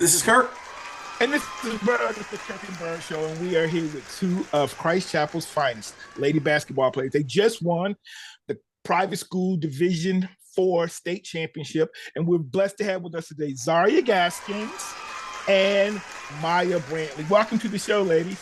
This is Kirk. And this is Byrd, it's the Kirk and Byrd Show, and we are here with two of Christ Chapel's finest lady basketball players. They just won the private school Division IV state championship, and we're blessed to have with us today Zaria Gaskins and Maya Brantley. Welcome to the show, ladies.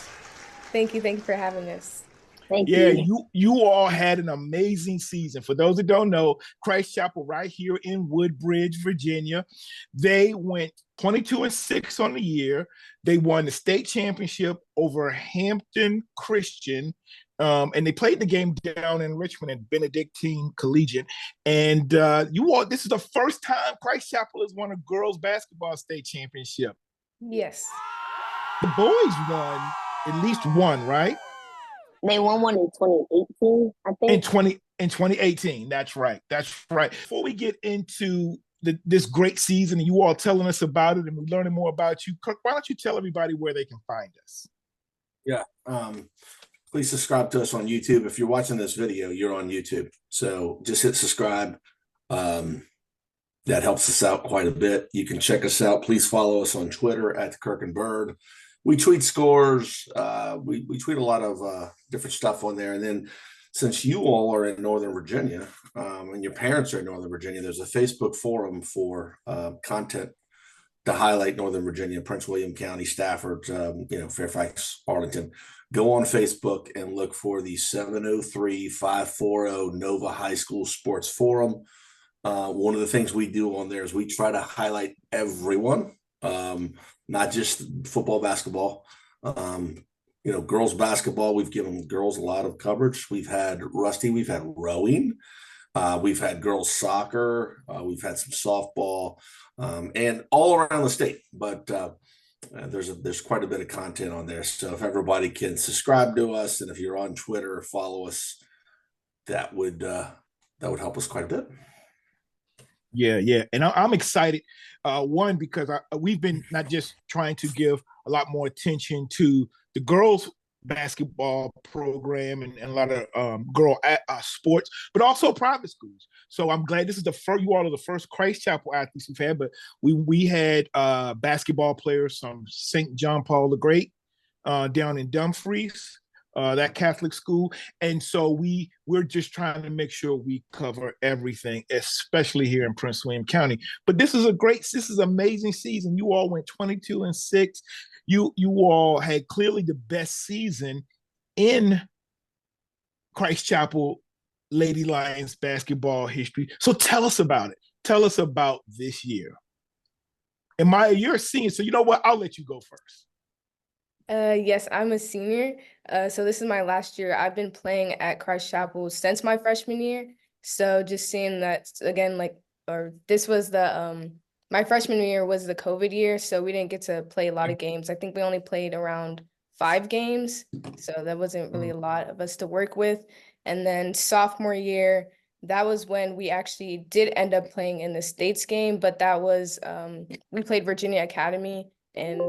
Thank you. Thank you for having us. Thank Yeah, you. you all had an amazing season. For those that don't know, Christ Chapel right here in Woodbridge, Virginia, they went 22-6 on the year. They won the state championship over Hampton Christian, and they played the game down in Richmond at Benedictine Collegiate. And you all, this is the first time Christ Chapel has won a girls basketball state championship. Yes. The boys won at least one, right? They won one in 2018, I think. In 2018, that's right. That's right. Before we get into this great season and you all telling us about it and we're learning more about you, Kirk, why don't you tell everybody where they can find us? Yeah. Please subscribe to us on YouTube. If you're watching this video, you're on YouTube. So just hit subscribe. That helps us out quite a bit. You can check us out. Please follow us on Twitter at Kirk and Byrd. We tweet scores. We tweet a lot of different stuff on there. And then since you all are in Northern Virginia and your parents are in Northern Virginia, there's a Facebook forum for content to highlight Northern Virginia, Prince William County, Stafford, Fairfax, Arlington. Go on Facebook and look for the 703-540 Nova High School Sports Forum. One of the things we do on there is we try to highlight everyone. Not just football, basketball, girls basketball. We've given girls a lot of coverage. We've had Rusty, we've had rowing, we've had girls soccer, we've had some softball, and all around the state. But there's quite a bit of content on there. So if everybody can subscribe to us, and if you're on Twitter, follow us, that would help us quite a bit. Yeah. And I'm excited. One, because we've been not just trying to give a lot more attention to the girls basketball program and a lot of girl sports, but also private schools. So I'm glad this is you all are the first Christ Chapel athletes we've had, but we had basketball players from St. John Paul the Great down in Dumfries, that Catholic school. And so we're just trying to make sure we cover everything, especially here in Prince William County. But this is amazing season. You all went 22-6. You all had clearly the best season in Christ Chapel Lady Lions basketball history. So tell us about it. Tell us about this year. And Maya, you're a senior, so you know what? I'll let you go first. Yes, I'm a senior. So this is my last year. I've been playing at Christ Chapel since my freshman year. So just seeing that again, this was my freshman year was the COVID year, so we didn't get to play a lot of games. I think we only played around 5 games, so that wasn't really a lot of us to work with. And then sophomore year, that was when we actually did end up playing in the States game, but that was we played Virginia Academy, and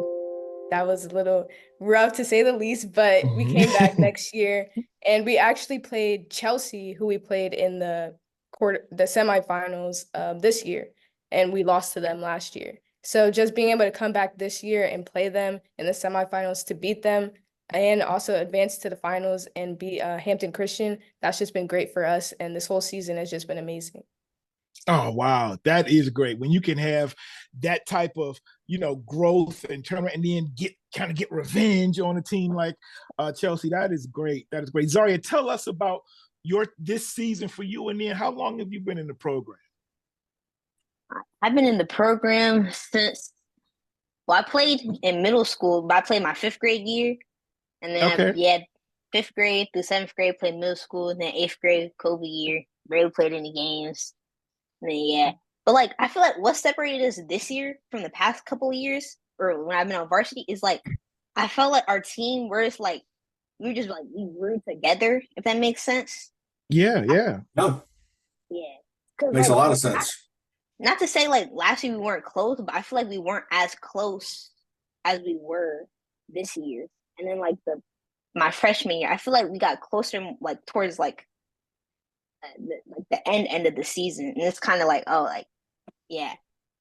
that was a little rough to say the least, but we came back next year and we actually played Chelsea, who we played in the semifinals this year, and we lost to them last year. So just being able to come back this year and play them in the semifinals to beat them and also advance to the finals and beat Hampton Christian, that's just been great for us. And this whole season has just been amazing. Oh, wow. That is great. When you can have that type of, growth and tournament and then get revenge on a team like Chelsea. That is great. That is great. Zarya, tell us about this season for you, and then how long have you been in the program? I've been in the program since, I played in middle school, but I played my 5th grade year. And then 5th grade through 7th grade, played middle school. And then 8th grade, COVID year, barely played any games. And then, But I feel like what separated us this year from the past couple of years, or when I've been on varsity, is I felt like our team, we grew together, if that makes sense. Yeah. No. Yeah. Makes a lot of sense. Not to say last year we weren't close, but I feel like we weren't as close as we were this year. And then my freshman year, I feel like we got closer towards the end of the season, and it's kind of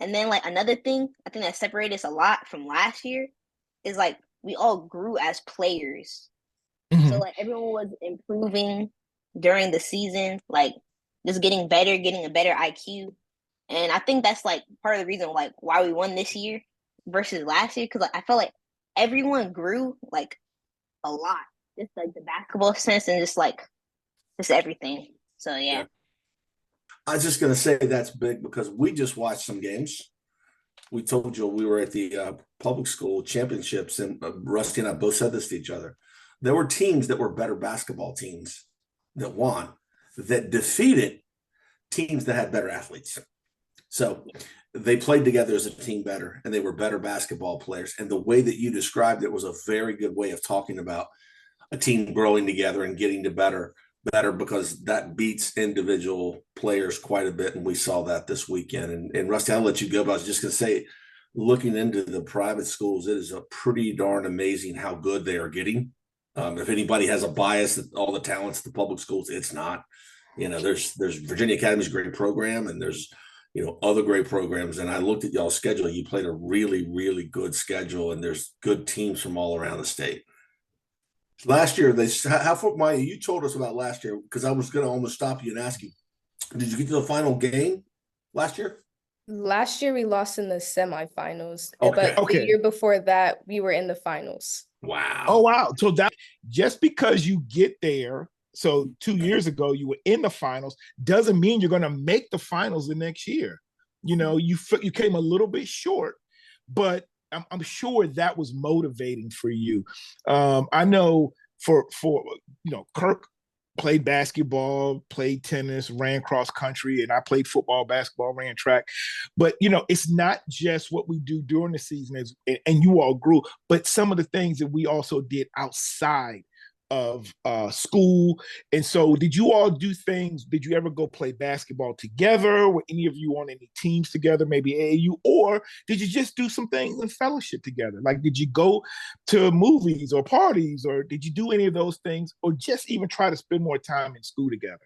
And then like another thing I think that separated us a lot from last year is like we all grew as players. So like everyone was improving during the season, like just getting better, getting a better IQ. And I think that's like part of the reason like why we won this year versus last year. Cause like I felt like everyone grew like a lot. Just like the basketball sense and just everything. So yeah. I was just gonna say that's big because we just watched some games. We told you we were at the public school championships, and Rusty and I both said this to each other. There were teams that were better basketball teams that won, that defeated teams that had better athletes. So they played together as a team better, and they were better basketball players. And the way that you described it was a very good way of talking about a team growing together and getting to better, because that beats individual players quite a bit. And we saw that this weekend. And Rusty, I'll let you go, but I was just going to say, looking into the private schools, it is a pretty darn amazing how good they are getting. If anybody has a bias that all the talents at the public schools, it's not. There's Virginia Academy's a great program, and there's other great programs. And I looked at y'all's schedule. You played a really, really good schedule, and there's good teams from all around the state. Last year, Maya, you told us about last year, because I was going to almost stop you and ask you, did you get to the final game last year? Last year we lost in the semifinals, Okay. but the year before that we were in the finals. Wow. Oh, wow. So that just because you get there, so 2 years ago you were in the finals, doesn't mean you're going to make the finals the next year. You came a little bit short, but I'm sure that was motivating for you. I know for Kirk played basketball, played tennis, ran cross country, and I played football, basketball, ran track. But it's not just what we do during the season, and you all grew, but some of the things that we also did outside of school. And so did you all do things? Did you ever go play basketball together? Were any of you on any teams together, maybe AAU? Or did you just do some things in fellowship together? Like, did you go to movies or parties, or did you do any of those things, or just even try to spend more time in school together?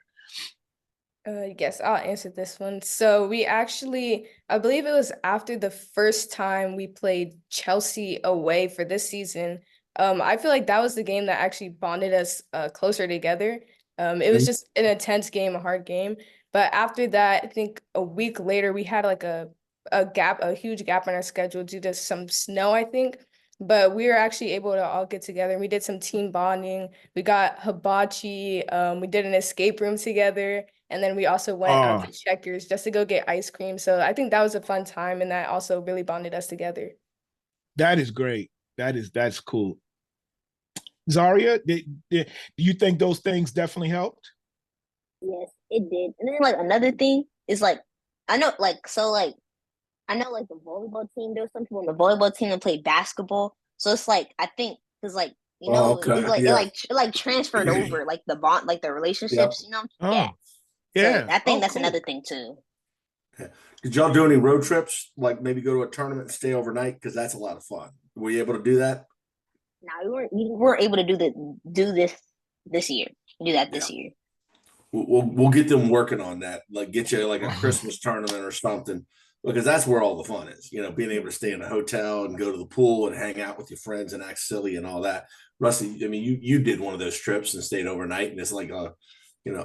Yes, I'll answer this one. So we actually, I believe it was after the first time we played Chelsea away for this season. I feel like that was the game that actually bonded us closer together. It was just an intense game, a hard game. But after that, I think a week later, we had like a huge gap in our schedule due to some snow, I think. But we were actually able to all get together. We did some team bonding. We got hibachi. We did an escape room together. And then we also went out to Checkers just to go get ice cream. So I think that was a fun time, and that also really bonded us together. That is great. That's cool. Zaria, do you think those things definitely helped? Yes, it did. And then like another thing is like I know like I know like the volleyball team, there's some people on the volleyball team that play basketball. So it's like I think because like it transferred over like the bond, like the relationships, Yeah. So I think that's cool. another thing too. Did y'all do any road trips? Like maybe go to a tournament and stay overnight? Because that's a lot of fun. Were you able to do that? No, we weren't able to do this year. Do that this year. We'll get them working on that. Like get you like a Christmas tournament or something, because that's where all the fun is. Being able to stay in a hotel and go to the pool and hang out with your friends and act silly and all that. Rusty, I mean, you did one of those trips and stayed overnight, and it's like a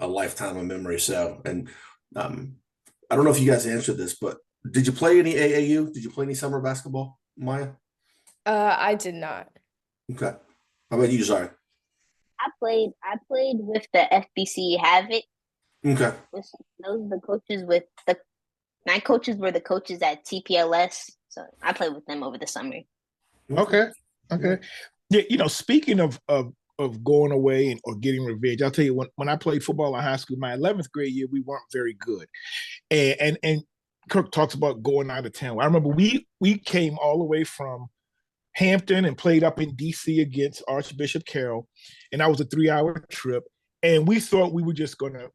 lifetime of memory. So, and I don't know if you guys answered this, but did you play any AAU? Did you play any summer basketball, Maya? I did not. Okay. How about you, Zarya? I played with the FBC Havoc. Okay. Those are the coaches my coaches were the coaches at TPLS. So I played with them over the summer. Okay. Yeah, speaking of going away or getting revenge, I'll tell you, when I played football in high school, my 11th grade year, we weren't very good. And Kirk talks about going out of town. I remember we came all the way from Hampton and played up in DC against Archbishop Carroll, and that was a 3-hour trip. And we thought we were just gonna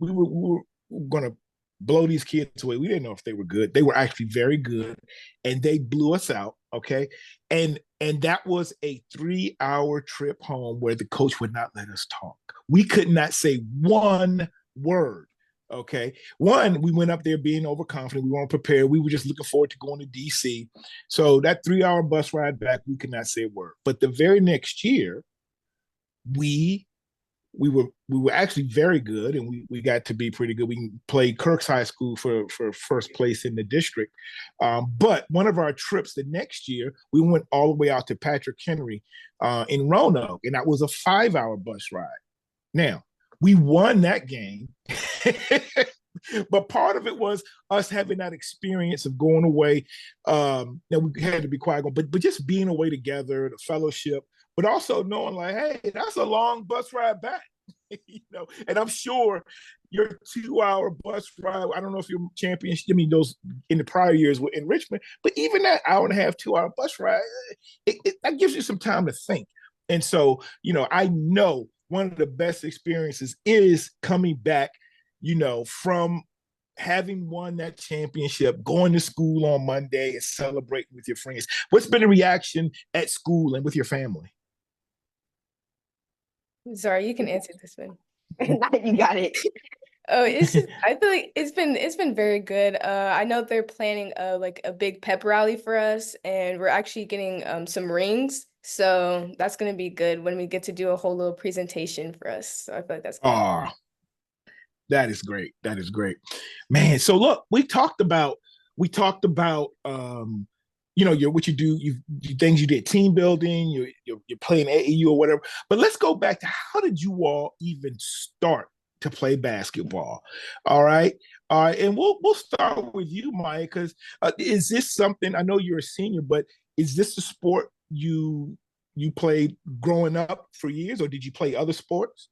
blow these kids away. We didn't know if they were good. They were actually very good, and they blew us out. Okay, and that was a 3-hour trip home where the coach would not let us talk. We could not say one word. Okay. One, we went up there being overconfident. We weren't prepared. We were just looking forward to going to DC. So that 3-hour bus ride back, we could not say a word. But the very next year, we were actually very good, and we got to be pretty good. We played Kirk's high school for first place in the district. But one of our trips the next year, we went all the way out to Patrick Henry in Roanoke, and that was a 5-hour bus ride. Now, we won that game, but part of it was us having that experience of going away. We had to be quiet, but just being away together, the fellowship, but also knowing like, hey, that's a long bus ride back, And I'm sure your 2-hour bus ride, I don't know if your championship, those in the prior years were in Richmond, but even that hour and a half, 2-hour bus ride, that gives you some time to think. And so, I know one of the best experiences is coming back, from having won that championship, going to school on Monday and celebrating with your friends. What's been the reaction at school and with your family? Sorry, you can answer this one. You got it. Oh, it's just, I feel like it's been very good. I know they're planning like a big pep rally for us, and we're actually getting some rings. So that's gonna be good when we get to do a whole little presentation for us. So I feel like that's good. Oh, that is great. That is great. Man, so look, we talked about what you do, things you did, team building, you're playing AAU or whatever. But let's go back to how did you all even start to play basketball? All right. And we'll start with you, Maya, because is this something, I know you're a senior, but is this a sport you played growing up for years, or did you play other sports?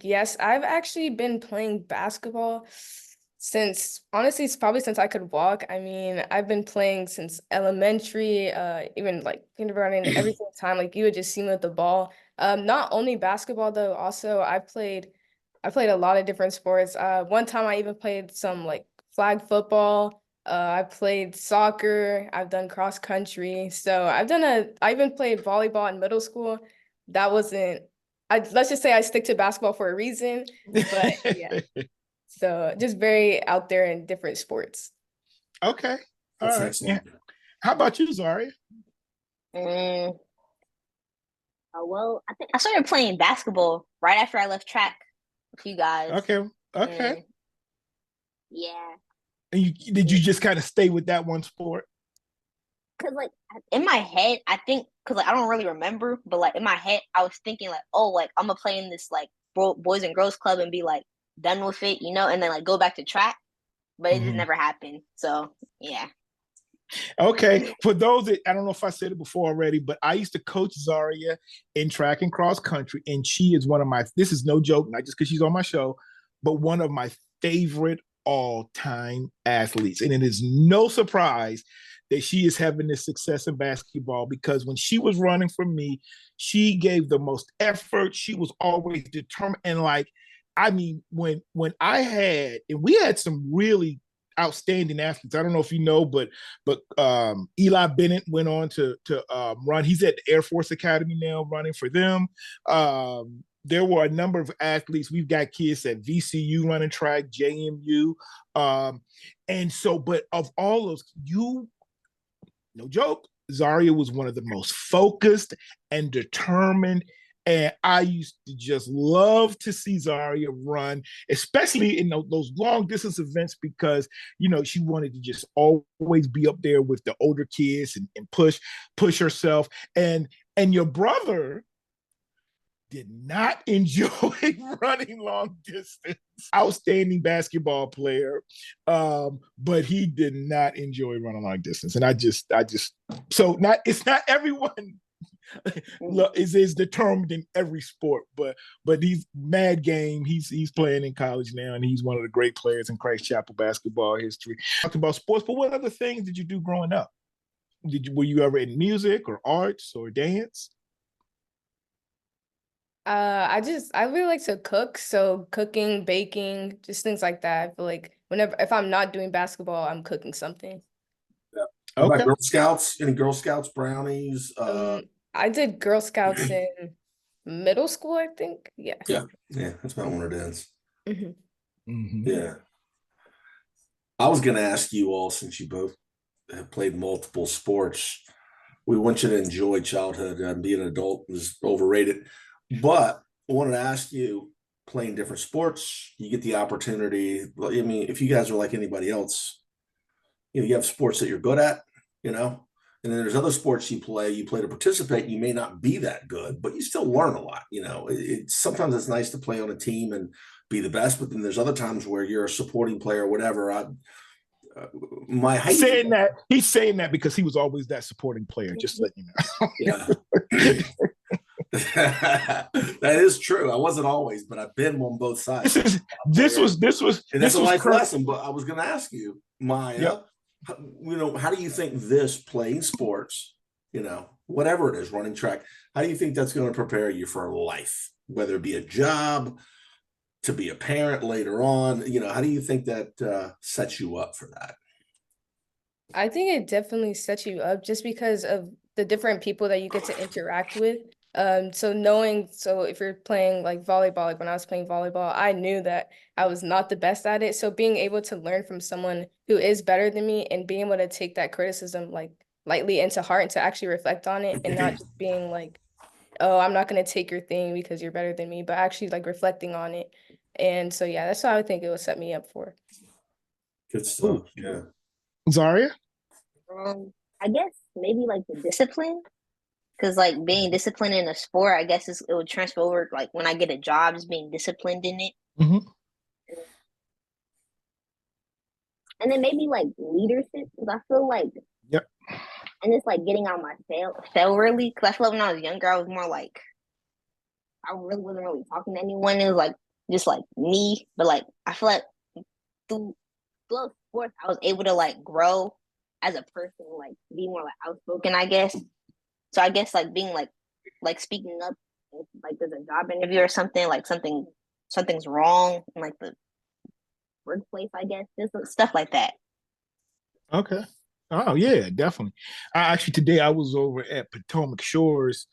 Yes, I've actually been playing basketball honestly, it's probably since I could walk. I mean, I've been playing since elementary, even like kindergarten, every single time, like you would just see me with the ball. Not only basketball though, also I played a lot of different sports. One time I even played some like flag football. I played soccer. I've done cross country. So I even played volleyball in middle school. That wasn't, let's just say I stick to basketball for a reason, but yeah. So just very out there in different sports. Okay. All That's right. excellent. Yeah. How about you, Zarya? Well, I think I started playing basketball right after I left track with you guys. Okay. Okay. Yeah. And did you just kind of stay with that one sport? Cause like in my head, I think, cause like I don't really remember, but like in my head, I was thinking like, oh, like I'm gonna play in this like boys and girls club and be like done with it, and then like go back to track, but it just never happened. So yeah. Okay. For those that, I don't know if I said it before already, but I used to coach Zaria in track and cross country, and she is this is no joke, not just because she's on my show, but one of my favorite all-time athletes. And it is no surprise that she is having this success in basketball, because when she was running for me, she gave the most effort. She was always determined. And when we had some really outstanding athletes. I don't know if you know, but Eli Bennett went on to run. He's at the Air Force Academy now, running for them. There were a number of athletes. We've got kids at VCU running track, JMU, and so. But of all those, no joke, Zaria was one of the most focused and determined. And I used to just love to see Zaria run, especially in those long distance events, because, she wanted to just always be up there with the older kids and push herself. And your brother did not enjoy running long distance. Outstanding basketball player, but he did not enjoy running long distance. And it's not everyone is determined in every sport, but he's mad game. He's playing in college now, and he's one of the great players in Christ Chapel basketball history. Talked about sports, but what other things did you do growing up? Were you ever in music or arts or dance? I really like to cook, so cooking, baking, just things like that. I feel like if I'm not doing basketball, I'm cooking something. Yeah. Okay. About Girl Scouts? Any Girl Scouts, brownies? I did Girl Scouts in middle school, I think. Yeah. Yeah, that's about what it is. Yeah. I was going to ask you all, since you both have played multiple sports, we want you to enjoy childhood, and being an adult is overrated. But I wanted to ask you, playing different sports, you get the opportunity. I mean, if you guys are like anybody else, you have sports that you're good at, and then there's other sports you play to participate. You may not be that good, but you still learn a lot. Sometimes it's nice to play on a team and be the best, but then there's other times where you're a supporting player, or whatever. He's saying that because he was always that supporting player. Just letting you know. Yeah. That is true. I wasn't always, but I've been on both sides. This was and that's a life lesson. But I was going to ask you, Maya, how do you think this playing sports, whatever it is, running track, how do you think that's going to prepare you for life, whether it be a job, to be a parent later on? How do you think that sets you up for that? I think it definitely sets you up just because of the different people that you get to interact with. So if you're playing like volleyball, like when I was playing volleyball, I knew that I was not the best at it. So being able to learn from someone who is better than me and being able to take that criticism like lightly into heart and to actually reflect on it and not just being like, oh, I'm not going to take your thing because you're better than me, but actually like reflecting on it. And so, yeah, that's what I would think it would set me up for. Good stuff. Yeah. Zarya? I guess maybe like the discipline. Because like being disciplined in a sport, I guess it would transfer over like when I get a job, just being disciplined in it. And then maybe like leadership, because I feel like, and it's like getting out my cell really. Because I feel like when I was younger, I was more like, I really wasn't really talking to anyone. It was like just like me. But like I feel like through sports, I was able to like grow as a person, like be more like outspoken, I guess. So I guess like being like speaking up, if, like there's a job interview or something, like something's wrong in like the workplace, I guess, just stuff like that. Okay. Oh yeah, definitely. Today I was over at Potomac Shores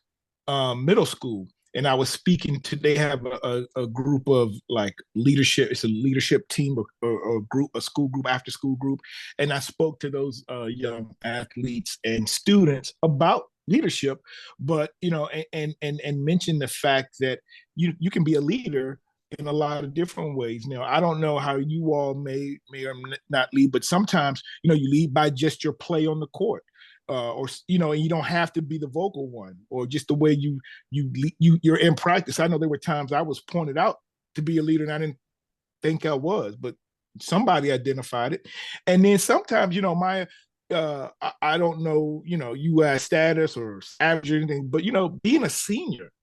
middle school, and I was speaking to. They have a group of like leadership. It's a leadership team or group, a school group, after school group, and I spoke to those young athletes and students about leadership, but and mention the fact that you can be a leader in a lot of different ways. Now, I don't know how you all may or not lead, but sometimes you lead by just your play on the court, or and you don't have to be the vocal one, or just the way you're in practice. I know there were times I was pointed out to be a leader, and I didn't think I was, but somebody identified it. And then sometimes, I don't know, U.S. status or average or anything, but being a senior,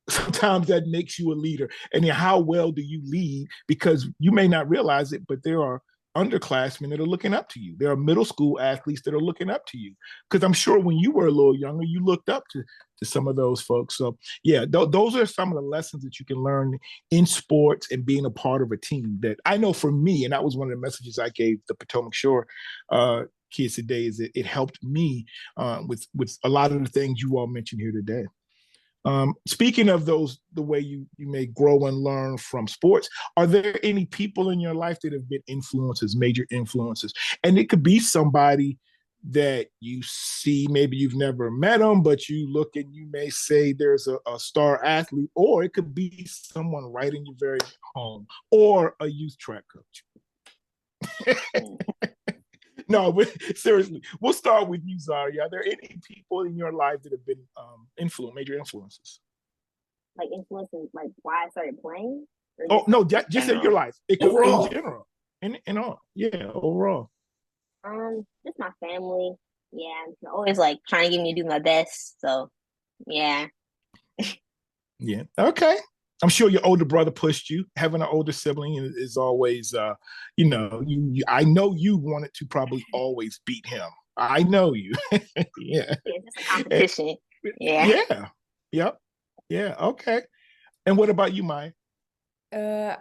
sometimes that makes you a leader. And then how well do you lead? Because you may not realize it, but there are underclassmen that are looking up to you. There are middle school athletes that are looking up to you. Because I'm sure when you were a little younger, you looked up to some of those folks. So yeah, those are some of the lessons that you can learn in sports and being a part of a team. That I know for me, and that was one of the messages I gave the Potomac Shore kids today, is that it helped me with a lot of the things you all mentioned here today. Speaking of the way you may grow and learn from sports, are there any people in your life that have been influences, major influences? And it could be somebody that you see, maybe you've never met them, but you look and you may say there's a star athlete, or it could be someone right in your very home, or a youth track coach. No, but seriously, we'll start with you, Zarya. Are there any people in your life that have been major influences? Like influences, like why I started playing? Oh no, just in your life. It could be in general. In all, yeah, overall. Just my family. Yeah, always like trying to get me to do my best. So, yeah. Yeah. Okay. I'm sure your older brother pushed you. Having an older sibling is always, I know you wanted to probably always beat him. I know you. Yeah. Yeah, just a competition. Yeah. Yeah. Yep. Yeah. Okay. And what about you, Maya?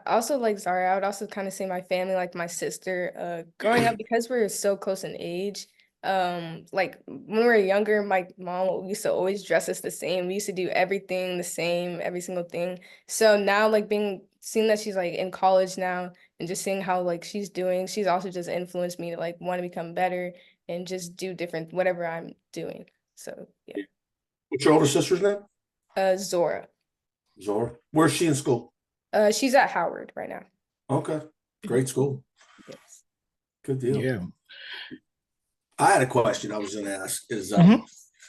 Also like Zarya, I would also kind of say my family, like my sister. Growing up, because we're so close in age, like when we were younger, my mom used to always dress us the same. We used to do everything the same, every single thing. So now like being seeing that she's like in college now and just seeing how like she's doing, she's also just influenced me to like want to become better and just do different whatever I'm doing. So yeah. What's your older sister's name? Zora. Zora. Where's she in school? She's at Howard right now. Okay. Great school. Yes. Good deal. Yeah. I had a question I was going to ask is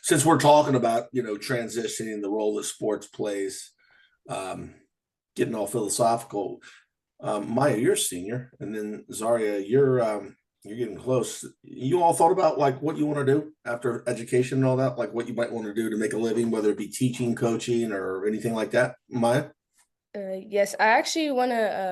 since we're talking about, you know, transitioning the role that sports plays, getting all philosophical, Maya, you're a senior, and then Zarya, you're getting close. You all thought about like what you want to do after education and all that, like what you might want to do to make a living, whether it be teaching, coaching, or anything like that, Maya? Yes, I actually want to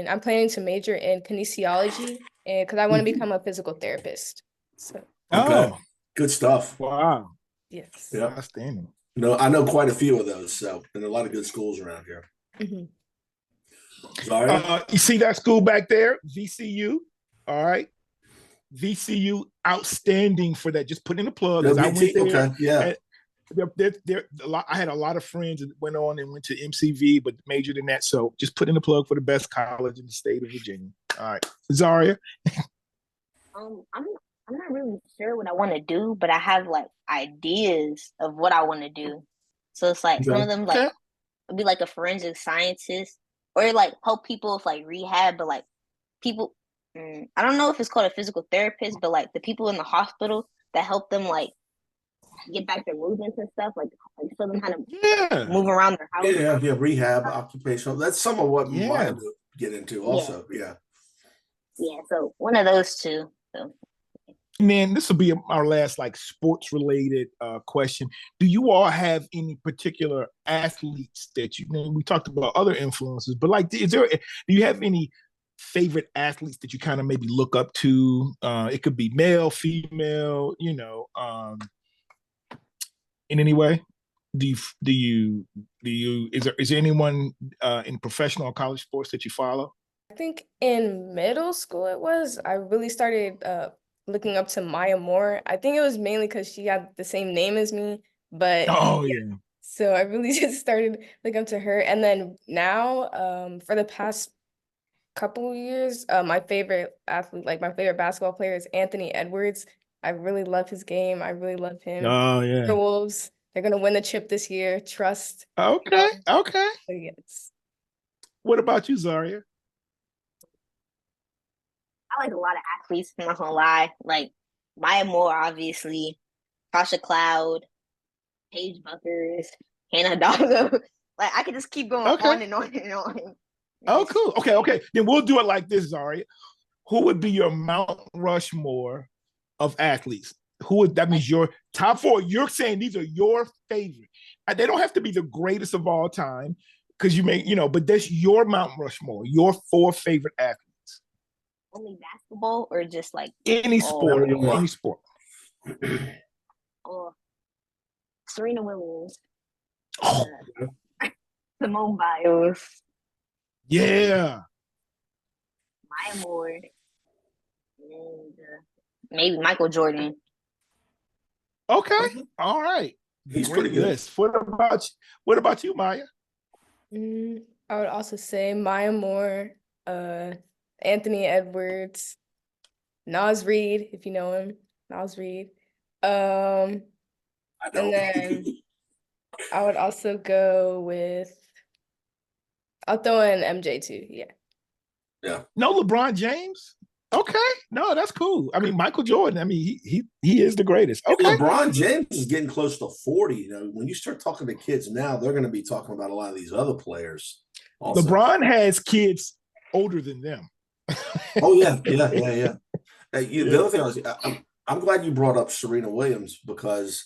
I'm planning to major in kinesiology and because I want to become a physical therapist. So, okay. Good stuff. Wow. yes. Yeah. Outstanding. No, I know quite a few of those, so and a lot of good schools around here. Zarya? You see that school back there, VCU? All right. VCU, outstanding for that. Just put in a plug. I went there. Okay, yeah. I had a lot of friends that went on and went to MCV, but majored in that. So just put in a plug for the best college in the state of Virginia. All right, Zarya. I'm not really sure what I want to do, but I have like ideas of what I want to do. So it's like some of them like be like a forensic scientist or like help people with like rehab, but like people. I don't know if it's called a physical therapist, but like the people in the hospital that help them like get back their movements and stuff, like show them how to move around their house. Yeah, rehab, occupational. That's some of what Maya would get into also. Yeah. So one of those two. So. And then this will be our last like sports related question. Do you all have any particular athletes that we talked about other influences, but like, do you have any favorite athletes that you kind of maybe look up to? It could be male, female, you know, in any way. Is there anyone in professional or college sports that you follow? I think in middle school I really started looking up to Maya Moore. I think it was mainly because she had the same name as me, but so I really just started looking up to her. And then now, for the past couple years, my favorite athlete, like my favorite basketball player is Anthony Edwards. I really love his game. I really love him. Oh yeah. The Wolves, they're gonna win the chip this year. Trust. Okay. So yes. What about you, Zarya? I like a lot of athletes, I'm not gonna lie. Like Maya Moore, obviously, Tasha Cloud, Paige Buckers, Hannah Doggo. Like I could just keep going on and on and on. Oh, cool. Okay. Then we'll do it like this, Zarya. Who would be your Mount Rushmore of athletes? That means your top 4. You're saying these are your favorite. They don't have to be the greatest of all time because you may, but that's your Mount Rushmore, your 4 favorite athletes. Only basketball or just like any sport? Any sport. Serena Williams. Oh. Simone Biles. Yeah. Maya Moore. And maybe Michael Jordan. Okay. All right. He's pretty good. List. What about you, Maya? I would also say Maya Moore, Anthony Edwards, Naz Reid, if you know him, Naz Reid. And then I would also go with, I'll throw in MJ too. Yeah. No LeBron James? Okay. No, that's cool. I mean, Michael Jordan, I mean, he is the greatest. Okay. LeBron James is getting close to 40. You know, when you start talking to kids now, they're going to be talking about a lot of these other players also. LeBron has kids older than them. Oh, yeah. The other thing was, I'm glad you brought up Serena Williams because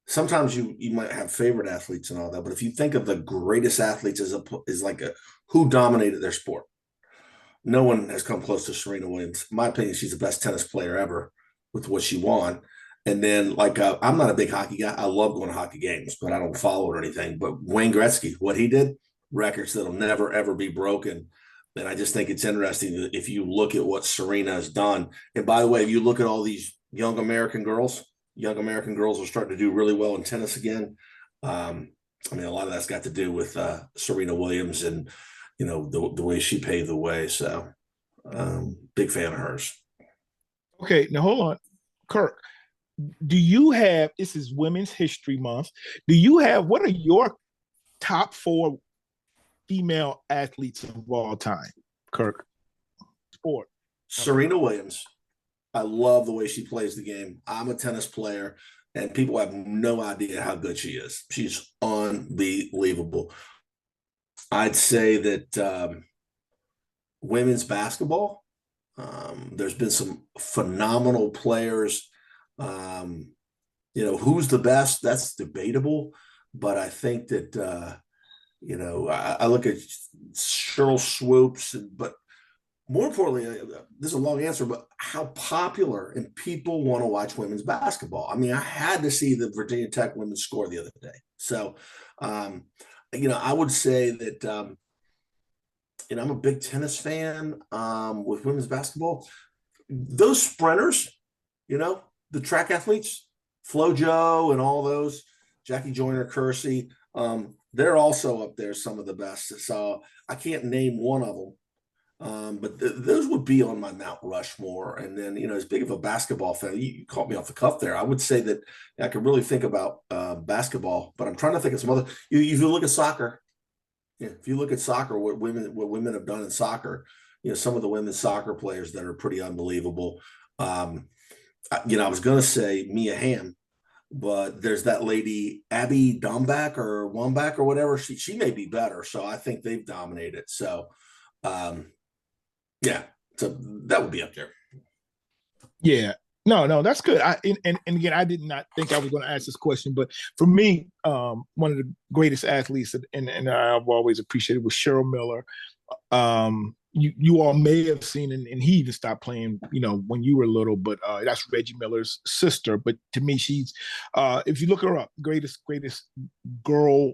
sometimes you might have favorite athletes and all that, but if you think of the greatest athletes as like who dominated their sport, no one has come close to Serena Williams. In my opinion, she's the best tennis player ever with what she won. And then, I'm not a big hockey guy. I love going to hockey games, but I don't follow it or anything. But Wayne Gretzky, what he did, records that'll never, ever be broken. And I just think it's interesting that if you look at what Serena has done. And by the way, if you look at all these young American girls are starting to do really well in tennis again. I mean, a lot of that's got to do with Serena Williams. And, the way she paved the way. So big fan of hers. Okay, now hold on, Kirk. Do you have? This is Women's History Month. Do you have? What are your top 4 female athletes of all time, Kirk? Sport. Serena Williams. I love the way she plays the game. I'm a tennis player, and people have no idea how good she is. She's unbelievable. I'd say that women's basketball, there's been some phenomenal players. Who's the best? That's debatable. But I think that, I look at Sheryl Swoops, but more importantly, this is a long answer, but how popular and people want to watch women's basketball. I mean, I had to see the Virginia Tech women score the other day. So, I would say that, I'm a big tennis fan with women's basketball. Those sprinters, the track athletes, FloJo and all those, Jackie Joyner, Kersey, they're also up there, some of the best. So I can't name one of them. But those would be on my Mount Rushmore. And then, as big of a basketball fan, you caught me off the cuff there. I would say that I could really think about basketball, but I'm trying to think of some other. If you look at soccer, if you look at soccer, what women have done in soccer, some of the women's soccer players that are pretty unbelievable. I was going to say Mia Hamm, but there's that lady Abby Wambach or whatever. She may be better. So I think they've dominated. So. Yeah, so that would be up there. Yeah, no, that's good. And again, I did not think I was going to ask this question, but for me, one of the greatest athletes, and I've always appreciated, was Cheryl Miller. You all may have seen, and he even stopped playing, when you were little, but that's Reggie Miller's sister. But to me, she's, if you look her up, greatest girl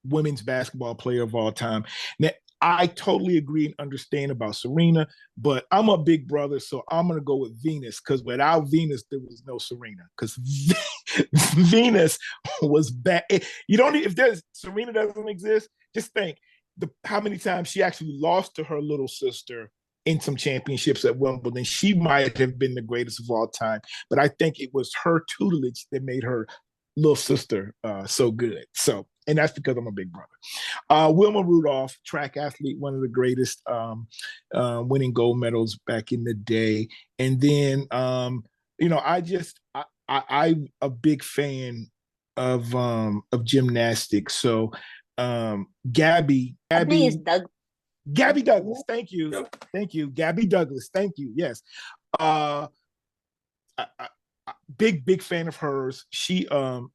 women's basketball player of all time. Now, I totally agree and understand about Serena, but I'm a big brother, so I'm going to go with Venus, because without Venus, there was no Serena, because Venus was bad. If Serena doesn't exist, just think how many times she actually lost to her little sister in some championships at Wimbledon. She might have been the greatest of all time, but I think it was her tutelage that made her little sister so good. So, and that's because I'm a big brother. Wilma Rudolph, track athlete, one of the greatest, winning gold medals back in the day. And then, I'm a big fan of gymnastics. So, Gabby Douglas. Thank you. Yep. Thank you. Gabby Douglas. Thank you. Yes. Big fan of hers. She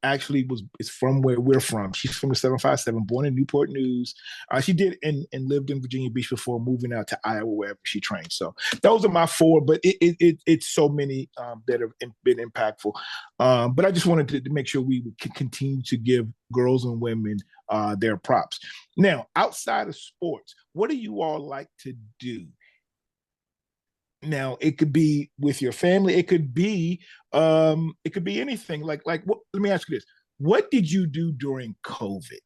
actually is from where we're from. She's from the 757, born in Newport News. She did and lived in Virginia Beach before moving out to Iowa, wherever she trained. So those are my 4, but it's so many that have been impactful. But I just wanted to make sure we can continue to give girls and women their props. Now, outside of sports, what do you all like to do? Now, it could be with your family. It could be anything. Like what, let me ask you this: what did you do during COVID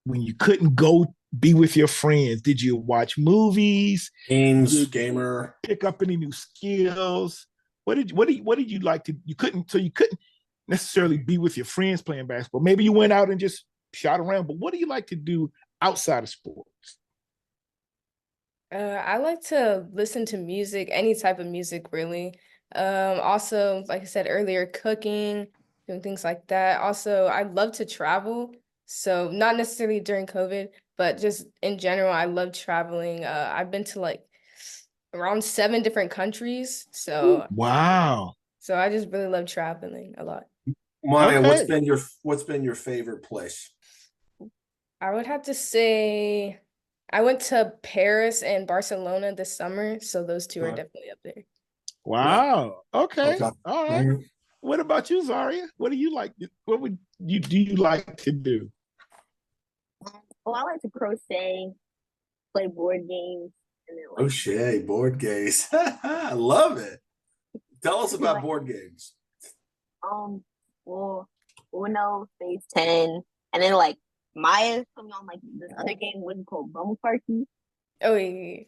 when you couldn't go be with your friends? Did you watch movies? Gamer. Pick up any new skills? What did you like to? You couldn't necessarily be with your friends playing basketball. Maybe you went out and just shot around. But what do you like to do outside of sports? I like to listen to music, any type of music, really. Also, like I said earlier, cooking, doing things like that. Also, I love to travel. So not necessarily during COVID, but just in general, I love traveling. I've been to around 7 different countries. So wow. So I just really love traveling a lot. Maya, okay. What's been your favorite place? I would have to say I went to Paris and Barcelona this summer, so those 2 are definitely up there. Wow. Okay. All right. Mm-hmm. What about you, Zarya? What do you like? What do you like to do? Well, I like to crochet, play board games. Crochet, board games. I love it. Tell us about board games. Well, Uno, Phase 10, and then Maya put me on like this other game, what is it called, Bum McCarthy. Oh yeah.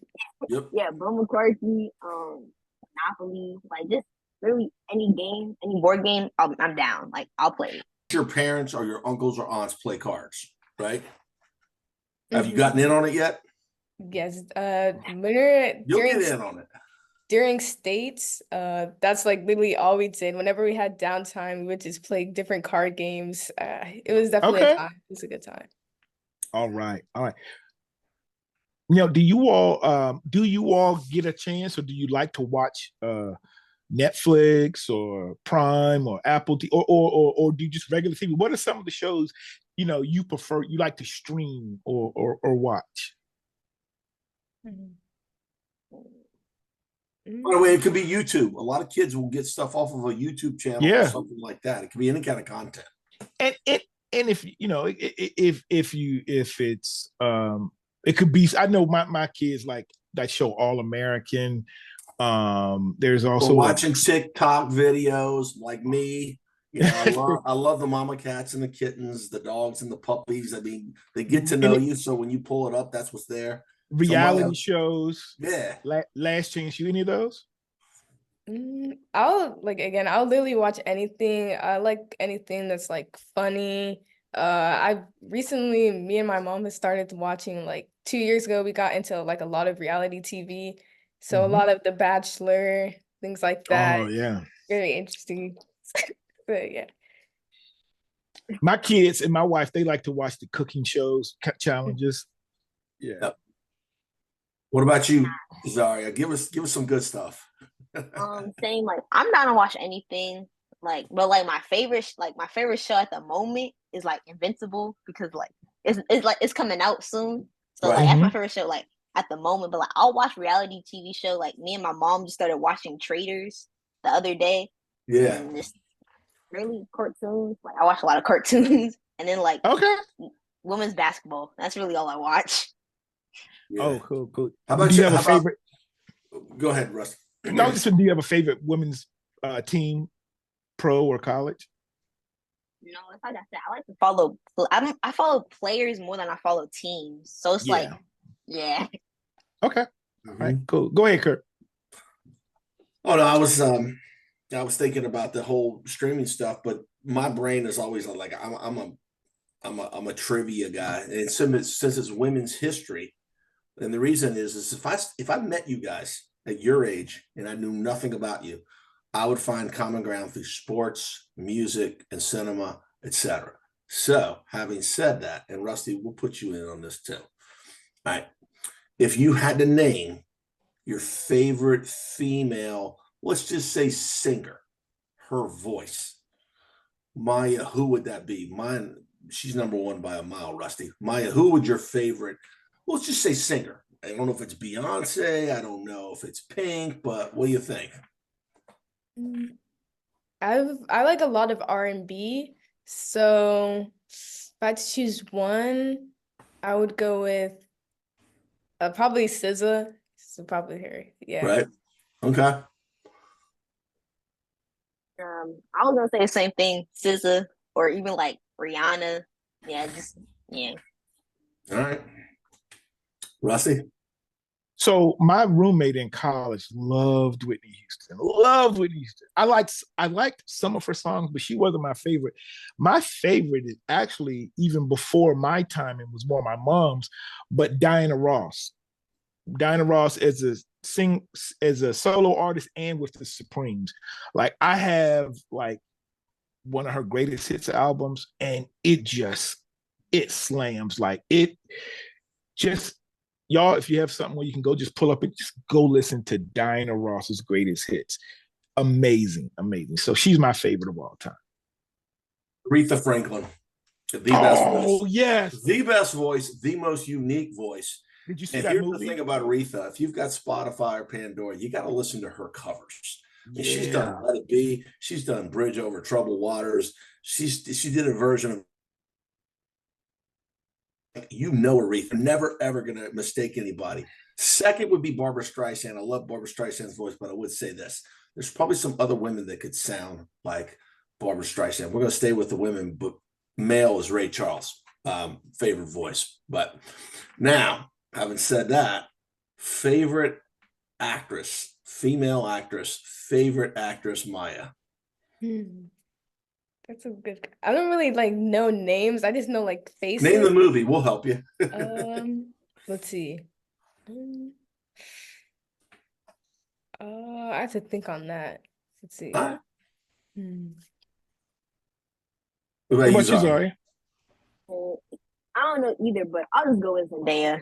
Yep. Yeah, Bum McCarthy, Monopoly, like just really any game, any board game, I'm down. Like I'll play it. Your parents or your uncles or aunts play cards, right? Have you gotten in on it yet? Yes. You'll get in on it. During states, that's like literally all we did. Whenever we had downtime, we would just play different card games. It was definitely a time. It was a good time. All right. You know, do you all get a chance, or do you like to watch Netflix or Prime or Apple TV, or do you just regular TV? What are some of the shows you prefer, you like to stream or watch? By the way, it could be YouTube. A lot of kids will get stuff off of a YouTube channel or something like that. It could be any kind of content. And if it's it could be. I know my kids like that show All American. There's also watching TikTok videos like me. You know, I love the mama cats and the kittens, the dogs and the puppies. I mean, they get to know you. So when you pull it up, that's what's there. Reality shows. Yeah. Last Chance You, any of those? I'll literally watch anything. I like anything that's like funny. I recently, me and my mom has started watching, like 2 years ago, we got into like a lot of reality TV. So a lot of The Bachelor, things like that. Oh yeah. Very interesting. But yeah. My kids and my wife, they like to watch the cooking shows, challenges. Yeah. Yep. What about you, Zarya? Give us some good stuff. Same. Like I'm down to watch anything. Like, but like my favorite show at the moment is like Invincible, because like it's coming out soon. So like that's my favorite show like at the moment. But like I'll watch reality TV show. Like me and my mom just started watching Traders the other day. Yeah. And just really cartoons. Like I watch a lot of cartoons, and then like women's basketball. That's really all I watch. Yeah. Oh, cool. How about do you have a favorite? Go ahead, Russ. No, just do you have a favorite women's team, pro or college? No, it's like I said, I like to follow. I follow players more than I follow teams. So it's like, yeah. Okay. All right. Cool. Go ahead, Kirk. Oh no, I was thinking about the whole streaming stuff, but my brain is always like I'm a trivia guy, and since it's women's history, and the reason is if I met you guys at your age and I knew nothing about you, I would find common ground through sports, music, and cinema, etc. So, having said that, and Rusty, we'll put you in on this too. All right. If you had to name your favorite female, let's just say singer, her voice, Maya, who would that be? Mine, she's number one by a mile, Rusty. Maya, who would your favorite, let's just say singer? I don't know if it's Beyonce, I don't know if it's Pink, but what do you think? I like a lot of R&B, so if I had to choose one, I would go with probably SZA. So probably her, yeah. Right. Okay. I was gonna say the same thing, SZA, or even like Rihanna. Yeah. All right. Rusty? So my roommate in college loved Whitney Houston. I liked some of her songs, but she wasn't my favorite. My favorite is actually even before my time, it was more my mom's, but Diana Ross. Diana Ross as a solo artist and with the Supremes. Like I have like one of her greatest hits albums, and it slams. Like it just, y'all, if you have something where you can go just pull up and just go listen to Diana Ross's greatest hits. Amazing. So she's my favorite of all time. Aretha Franklin. The best voice. Oh, yes. The best voice, the most unique voice. Did you see and that here's movie? The thing about Aretha, if you've got Spotify or Pandora, you got to listen to her covers. Yeah. She's done Let It Be. She's done Bridge Over Troubled Waters. She did a version of, Aretha. Never, ever going to mistake anybody. Second would be Barbra Streisand. I love Barbra Streisand's voice, but I would say this. There's probably some other women that could sound like Barbra Streisand. We're going to stay with the women, but male is Ray Charles. favorite voice. But now, having said that, favorite actress, female actress, favorite actress, Maya. That's a good. I don't really like know names. I just know like faces. Name the movie. We'll help you. Let's see. I have to think on that. Let's see. What What about you, Zarya? I don't know either, but I'll just go with Zendaya.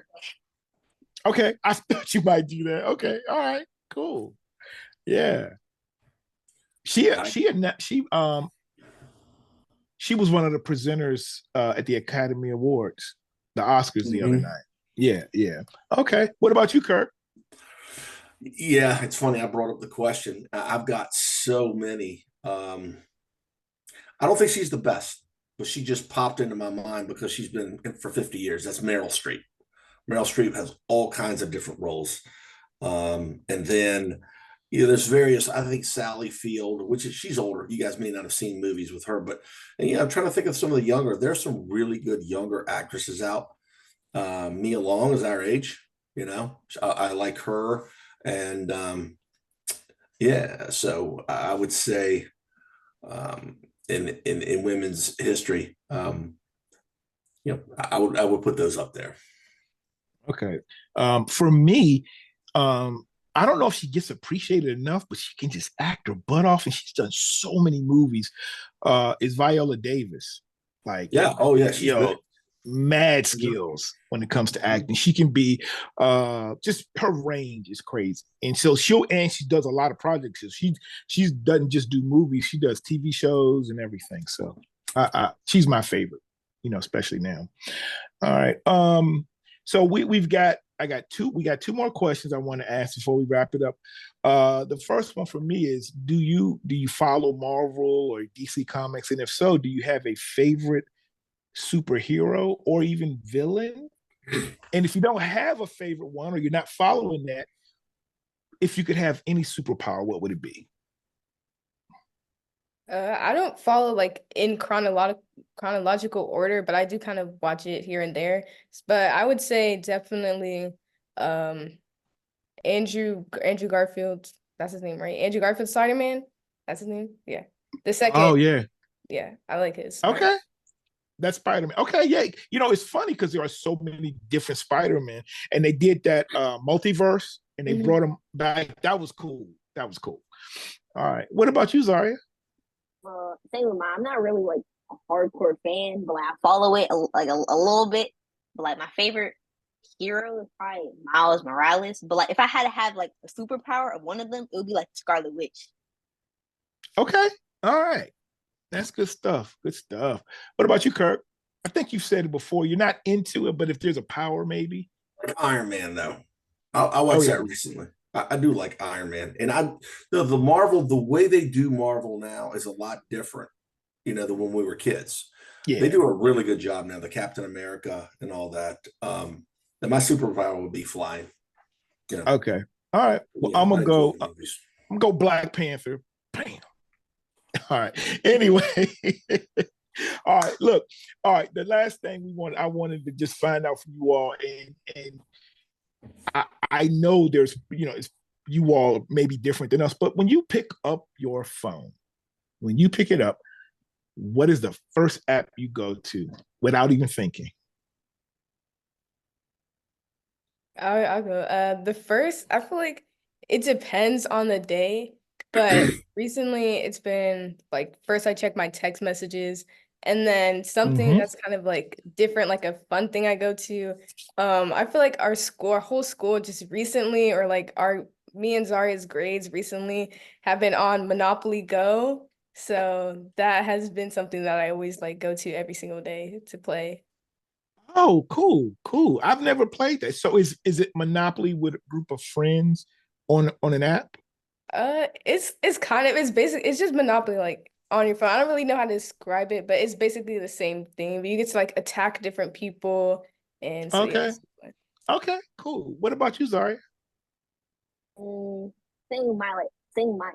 Okay, I thought you might do that. Okay, all right, cool. Yeah, she was one of the presenters at the Academy Awards, the Oscars the other night. Yeah. Okay, what about you, Kirk? Yeah, it's funny. I brought up the question. I've got so many. I don't think she's the best, but she just popped into my mind because she's been in for 50 years. That's Meryl Streep. Meryl Streep has all kinds of different roles. And then, there's various, I think Sally Field, she's older. You guys may not have seen movies with her, but I'm trying to think of some of the younger. There's some really good younger actresses out. Mia Long is our age, I like her. And so I would say in women's history, I would put those up there. Okay. For me, I don't know if she gets appreciated enough, but she can just act her butt off, and she's done so many movies. Is Viola Davis. Like, yeah, oh yeah, she's good. Mad skills when it comes to acting. She can be just, her range is crazy. And so she does a lot of projects. So she doesn't just do movies, she does TV shows and everything. So she's my favorite, especially now. All right. So we got two more questions I want to ask before we wrap it up. The first one for me is, do you follow Marvel or DC Comics? And if so, do you have a favorite superhero or even villain? And if you don't have a favorite one, or you're not following that, if you could have any superpower, what would it be? I don't follow like in chronological order, but I do kind of watch it here and there. But I would say definitely Andrew Garfield. That's his name, right? Andrew Garfield, Spider-Man. That's his name. Yeah. The second. Oh yeah. Yeah, I like his. Okay. That's Spider-Man. Okay, yeah. It's funny because there are so many different Spider-Man, and they did that multiverse, and they brought them back. That was cool. All right. What about you, Zarya? Same with mine. I'm not really like a hardcore fan, but like, I follow it a little bit. But like my favorite hero is probably Miles Morales. But like if I had to have like a superpower of one of them, it would be like Scarlet Witch. Okay. All right. That's good stuff. What about you, Kirk? I think you've said it before. You're not into it, but if there's a power, maybe. Like Iron Man, though. I watched that recently. I do like Iron Man, and the Marvel, the way they do Marvel now is a lot different, than when we were kids. Yeah, they do a really good job now. The Captain America and all that. And my superpower would be flying. Okay. All right. Well, I'm gonna go Black Panther. Bam. All right. Anyway. All right. Look. All right. The last thing I wanted to just find out from you all, and I know there's, you all may be different than us, but when you pick up your phone, what is the first app you go to without even thinking? I'll go. The first, I feel like it depends on the day, but recently it's been like, first I check my text messages, and then something that's kind of like different, like a fun thing I go to. I feel like our whole school just recently, or like me and Zarya's grades recently have been on Monopoly Go. So that has been something that I always like go to every single day to play. Oh, cool. I've never played that. So is it Monopoly with a group of friends on an app? It's just Monopoly like on your phone. I don't really know how to describe it, but it's basically the same thing. But you get to like attack different people, and so okay. Yeah. Okay, cool. What about you, Zarya? It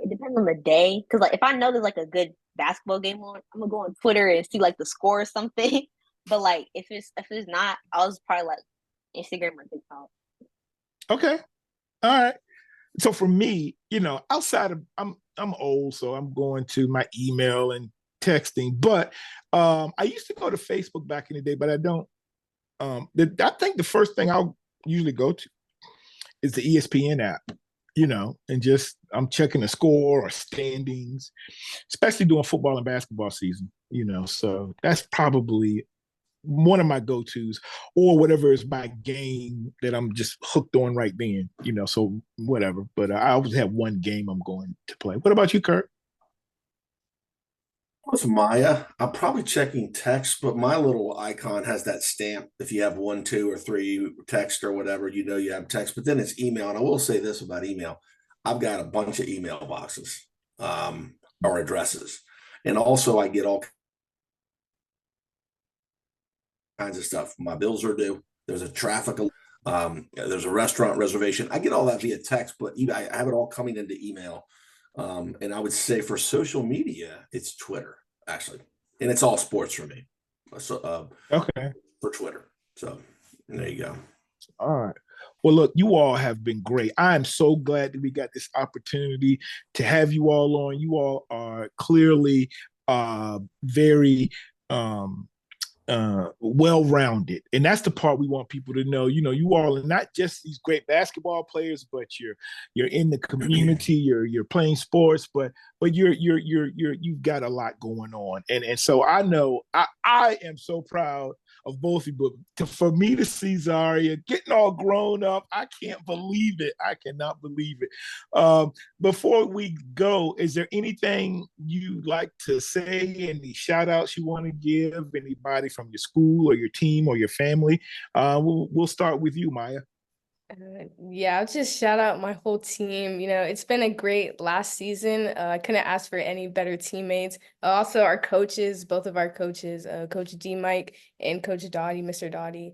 depends on the day. Cause like if I know there's like a good basketball game on, I'm gonna go on Twitter and see like the score or something. But like if it's not, I was probably like Instagram or TikTok. Okay. All right. So for me, outside of I'm old, so I'm going to my email and texting. But I used to go to Facebook back in the day, but I don't. I think the first thing I'll usually go to is the ESPN app, and just I'm checking the score or standings, especially during football and basketball season, So that's probably one of my go-tos, or whatever is my game that I'm just hooked on right then, so whatever. But I always have one game I'm going to play. What about you, Kirk? With Maya, I'm probably checking text, but my little icon has that stamp. If you have 1, 2, or 3 text or whatever, you have text. But then it's email, and I will say this about email: I've got a bunch of email boxes or addresses, and also I get all kinds of stuff. My bills are due. There's a traffic. There's a restaurant reservation. I get all that via text, but I have it all coming into email. And I would say for social media, it's Twitter actually, and it's all sports for me. So Okay. for Twitter. So there you go. All right. Well, look, you all have been great. I am so glad that we got this opportunity to have you all on. You all are clearly very well-rounded, and that's the part we want people to know. You all are not just these great basketball players, but you're in the community, you're playing sports, but you've got a lot going on, and so I know I am so proud of both of you. But for me to see Zarya getting all grown up, I can't believe it. I cannot believe it. Before we go, is there anything you'd like to say? Any shout outs you want to give? Anybody from your school or your team or your family? We'll start with you, Maya. Yeah, I'll just shout out my whole team. It's been a great last season. I couldn't ask for any better teammates. Also, our coaches, both of our coaches, Coach D Mike and Coach Dawdy, Mr. Dawdy.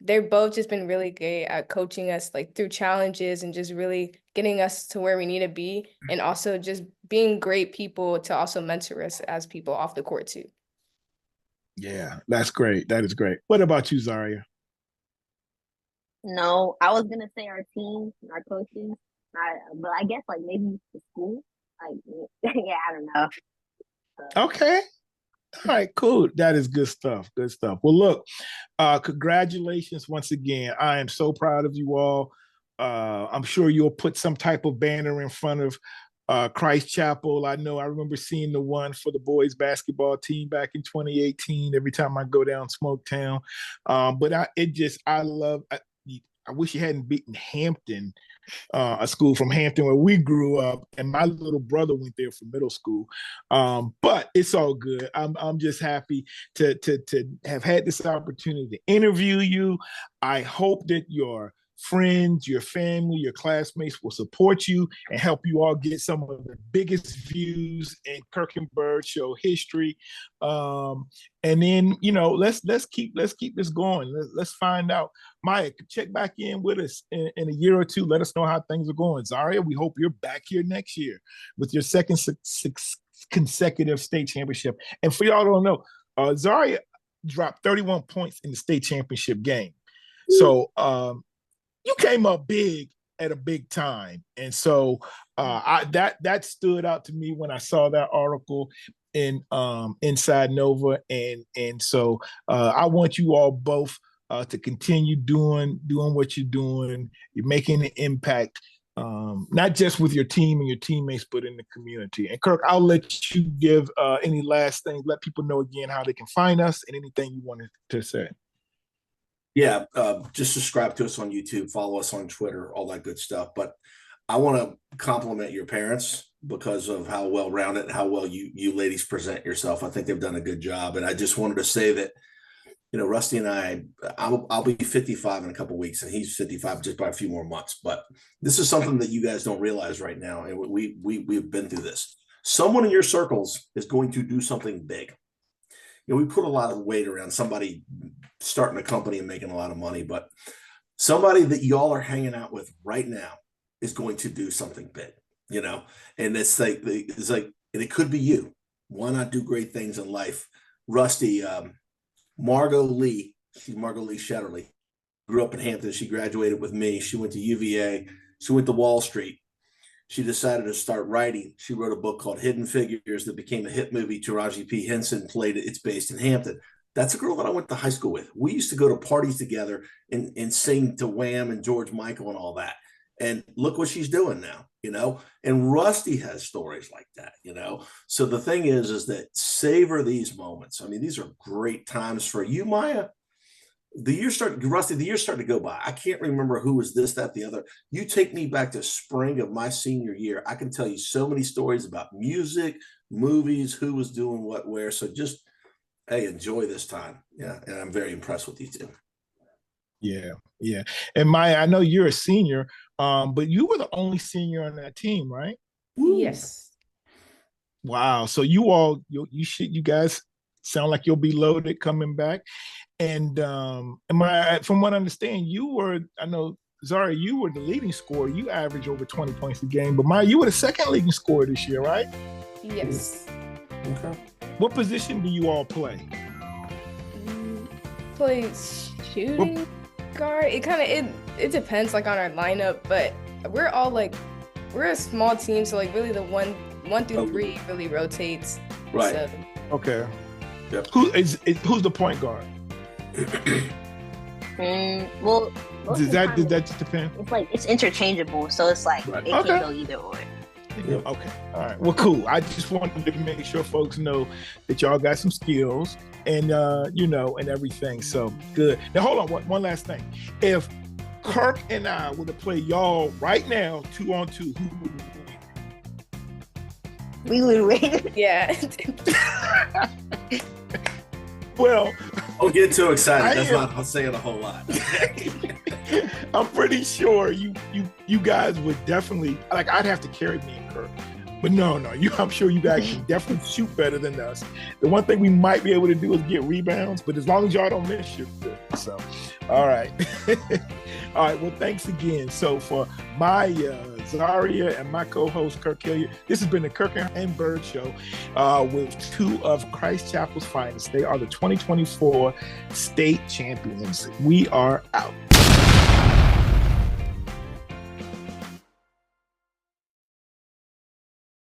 They're both just been really great at coaching us like through challenges and just really getting us to where we need to be, and also just being great people to also mentor us as people off the court too. Yeah, that's great. That is great. What about you, Zarya? No, I was gonna say our team, our coaches, but I guess like maybe the school. Like, yeah, I don't know. Okay. All right, cool. That is good stuff. Good stuff. Well, look, congratulations once again. I am so proud of you all. I'm sure you'll put some type of banner in front of Christ Chapel. I remember seeing the one for the boys basketball team back in 2018. Every time I go down Smoketown, but I wish you hadn't beaten Hampton, a school from Hampton where we grew up, and my little brother went there for middle school. But it's all good. I'm just happy to have had this opportunity to interview you. I hope that your friends, your family, your classmates will support you and help you all get some of the biggest views in Kirk and Byrd Show history. And then let's keep this going. Let's find out. Maya, check back in with us in a year or two. Let us know how things are going. Zarya, we hope you're back here next year with your second consecutive state championship. And for y'all who don't know, Zarya dropped 31 points in the state championship game. So you came up big at a big time, and so that stood out to me when I saw that article in Inside Nova, and so I want you all both to continue doing what you're doing. You're making an impact, not just with your team and your teammates, but in the community. And Kirk, I'll let you give any last things. Let people know again how they can find us and anything you wanted to say. Yeah, just subscribe to us on YouTube, follow us on Twitter, all that good stuff. But I want to compliment your parents because of how well-rounded and how well you ladies present yourself. I think they've done a good job. And I just wanted to say that, Rusty and I'll be 55 in a couple of weeks, and he's 55 just by a few more months. But this is something that you guys don't realize right now. And we've been through this. Someone in your circles is going to do something big. We put a lot of weight around somebody starting a company and making a lot of money, but somebody that y'all are hanging out with right now is going to do something big, and it's like, and it could be you. Why not do great things in life? Rusty, Margot Lee, she's Margot Lee Shetterly, grew up in Hampton. She graduated with me. She went to UVA. She went to Wall Street. She decided to start writing. She wrote a book called Hidden Figures that became a hit movie. Taraji P. Henson played it. It's based in Hampton. That's a girl that I went to high school with. We used to go to parties together and sing to Wham and George Michael and all that. And look what she's doing now, you know? And Rusty has stories like that, you know? So the thing is that savor these moments. I mean, these are great times for you, Maya. Rusty, the year's starting to go by. I can't remember who was this, that, the other. You take me back to spring of my senior year. I can tell you so many stories about music, movies, who was doing what, where. So just, hey, enjoy this time. Yeah. And I'm very impressed with you too. Yeah. Yeah. And Maya, I know you're a senior, but you were the only senior on that team, right? Yes. Wow. So you guys sound like you'll be loaded coming back. And from what I understand, I know, Zarya, you were the leading scorer. You averaged over 20 points a game. But Maya, you were the second leading scorer this year, right? Yes. Okay. What position do you all play? Play shooting guard. It depends like on our lineup, but we're a small team, so like really the one through three really rotates. Right. So. Okay. Yep. Who's the point guard? Well, does that just depend? It's like it's interchangeable, so it's like Right. it can go either or. Yep. Okay. All right. Well, cool. I just wanted to make sure folks know that y'all got some skills and and everything. So good. Now hold on. One last thing. If Kirk and I were to play y'all right now, 2-on-2, who would win? We would win. Yeah. Well, don't get too excited. That's not saying a whole lot. I'm pretty sure you guys would definitely, like, I'd have to carry me and Kirk. But no, I'm sure you guys can definitely shoot better than us. The one thing we might be able to do is get rebounds, but as long as y'all don't miss, you're good. So, all right. All right, well, thanks again. So for Maya, Zaria, and my co-host, Kirk Hilliard, this has been the Kirk and Byrd Show with two of Christ Chapel's finest. They are the 2024 state champions. We are out.